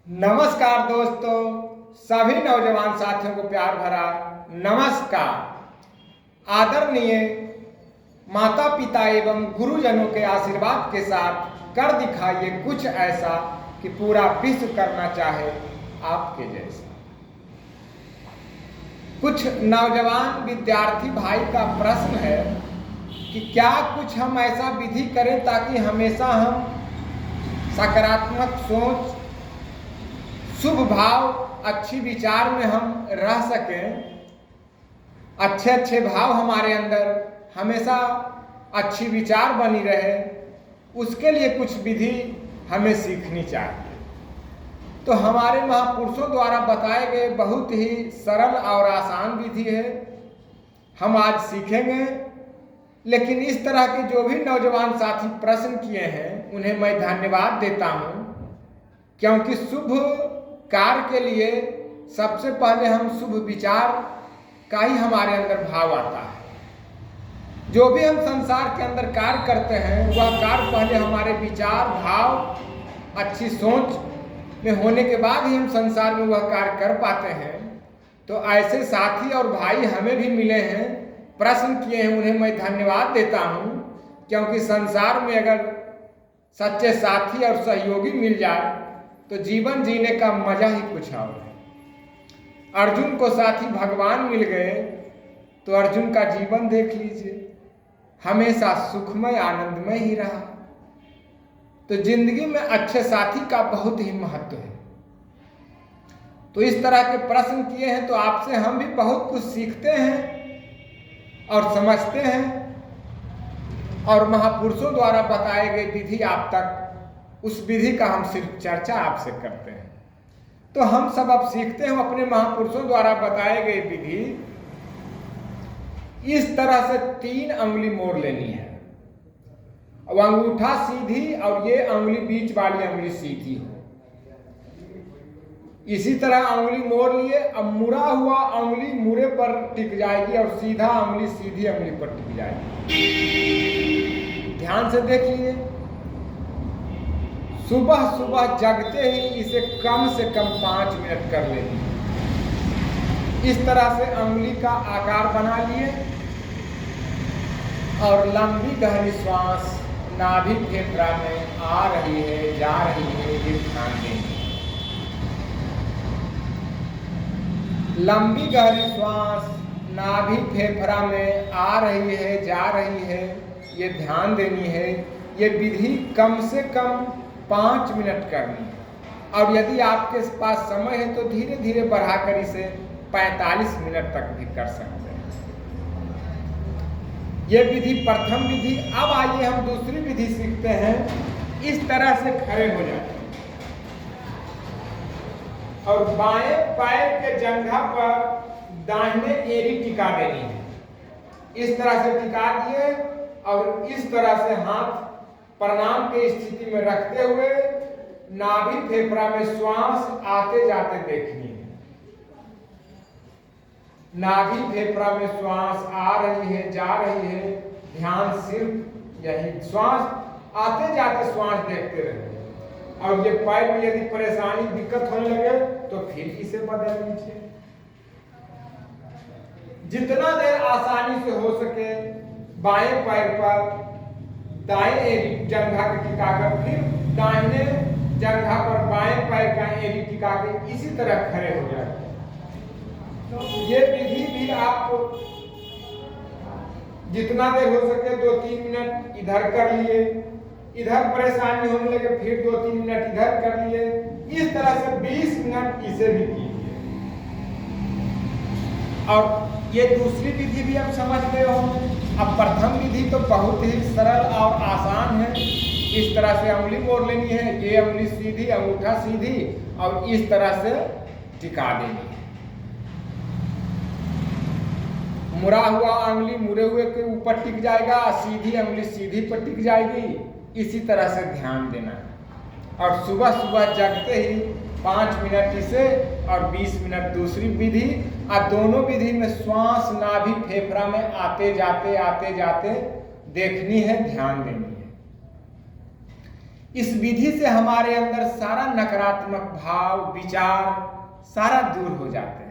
नमस्कार दोस्तों, सभी नौजवान साथियों को प्यार भरा नमस्कार। आदरणीय माता पिता एवं गुरुजनों के आशीर्वाद के साथ कर दिखाइए कुछ ऐसा कि पूरा विश्व करना चाहे आपके जैसा। कुछ नौजवान विद्यार्थी भाई का प्रश्न है कि क्या कुछ हम ऐसा विधि करें ताकि हमेशा हम सकारात्मक सोच, शुभ भाव, अच्छी विचार में हम रह सकें, अच्छे अच्छे भाव हमारे अंदर हमेशा अच्छी विचार बनी रहे, उसके लिए कुछ विधि हमें सीखनी चाहिए। तो हमारे महापुरुषों द्वारा बताए गए बहुत ही सरल और आसान विधि है, हम आज सीखेंगे। लेकिन इस तरह के जो भी नौजवान साथी प्रश्न किए हैं उन्हें मैं धन्यवाद देता हूं, क्योंकि शुभ कार्य के लिए सबसे पहले हम शुभ विचार का ही हमारे अंदर भाव आता है। जो भी हम संसार के अंदर कार्य करते हैं वह कार्य पहले हमारे विचार, भाव, अच्छी सोच में होने के बाद ही हम संसार में वह कार्य कर पाते हैं। तो ऐसे साथी और भाई हमें भी मिले हैं, प्रश्न किए हैं, उन्हें मैं धन्यवाद देता हूं, क्योंकि संसार में अगर सच्चे साथी और सहयोगी मिल जाए तो जीवन जीने का मजा ही कुछ और है। अर्जुन को साथी भगवान मिल गए तो अर्जुन का जीवन देख लीजिए, हमेशा सुखमय आनंदमय ही रहा। तो जिंदगी में अच्छे साथी का बहुत ही महत्व है। तो इस तरह के प्रश्न किए हैं तो आपसे हम भी बहुत कुछ सीखते हैं और समझते हैं, और महापुरुषों द्वारा बताए गए विधि आप तक, उस विधि का हम सिर्फ चर्चा आपसे करते हैं। तो हम सब अब सीखते हैं अपने महापुरुषों द्वारा बताए गए विधि। इस तरह से 3 अंगुली मोड़ लेनी है। अब अंगूठा सीधी और ये अंगुली बीच वाली अंगुली सीधी हो। इसी तरह अंगुली मोड़ लिए, अब मुड़ा हुआ अंगुली मुड़े पर टिक जाएगी और सीधा अंगुली सीधी अंगुली पर टिक जाएगी। ध्यान से देख लीजिए। सुबह सुबह जगते ही इसे कम से कम 5 मिनट कर लेंगे। इस तरह से अंगुली का आकार बना लिए और लंबी गहरी श्वास नाभि फेफड़ा में आ रही है, जा रही है, ये ध्यान देंगे। लंबी गहरी श्वास नाभि फेफड़ा में आ रही है, जा रही है, ये ध्यान देनी है। ये विधि कम से कम 5 मिनट करनी है, और यदि आपके पास समय है तो धीरे धीरे बढ़ाकर इसे 45 मिनट तक भी कर सकते हैं। ये विधि प्रथम विधि। अब आइए हम दूसरी विधि सीखते हैं। इस तरह से खड़े हो जाते हैं और बाएं पैर के जंघा पर दाहिने एड़ी टिका देनी है। इस तरह से टिका दिए और इस तरह से हाथ प्रणाम की स्थिति में रखते हुए नाभि फेफड़ा में श्वास आते जाते देखनी है। नाभि फेफड़ा में श्वास आ रही है, जा रही है, ध्यान सिर्फ यही, श्वास आते जाते श्वास देखते रहे। और ये पैर में यदि परेशानी, दिक्कत होने लगे तो फिर इसे बदल लीजिए। जितना देर आसानी से हो सके बाएं पैर पर दाएं एड़ी जंघा के टिकाकर, फिर दाहिने जंघा पर बाएं पैर का एड़ी टिका के इसी तरह खड़े हो जाए। तो ये विधि भी आप जितना देर हो सके 2-3 मिनट इधर कर लिए, इधर परेशानी होने लगे फिर 2-3 मिनट इधर कर लिए। इस तरह से 20 मिनट इसे भी कीजिए। और ये दूसरी विधि भी आप समझ गए होंगे। अब प्रथम विधि तो बहुत ही सरल और आसान है। इस तरह से अंगुली मोड़ लेनी है, ये अंगुली सीधी, अंगूठा सीधी, और इस तरह से टिका देनी है। मुड़ा हुआ अंगुली मुड़े हुए के ऊपर टिक जाएगा, सीधी अंगुली सीधी पर टिक जाएगी। इसी तरह से ध्यान देना है। और सुबह सुबह जगते ही 5 मिनट इसे और 20 मिनट दूसरी विधि। और दोनों विधि में श्वास नाभि फेफड़ा में आते जाते देखनी है, ध्यान देनी है। इस विधि से हमारे अंदर सारा नकारात्मक भाव विचार सारा दूर हो जाते हैं।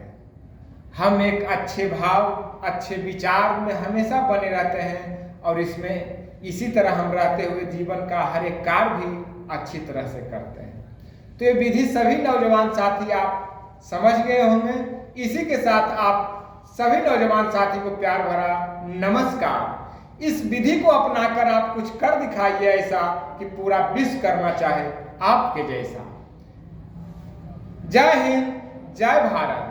हम एक अच्छे भाव अच्छे विचार में हमेशा बने रहते हैं और इसमें इसी तरह हम रहते हुए जीवन का हर एक कार्य भी अच्छी तरह से करते हैं। तो ये विधि सभी नौजवान साथी आप समझ गए होंगे। इसी के साथ आप सभी नौजवान साथी को प्यार भरा नमस्कार। इस विधि को अपनाकर आप कुछ कर दिखाइए ऐसा कि पूरा विश्व करना चाहे आपके जैसा। जय हिंद, जय भारत।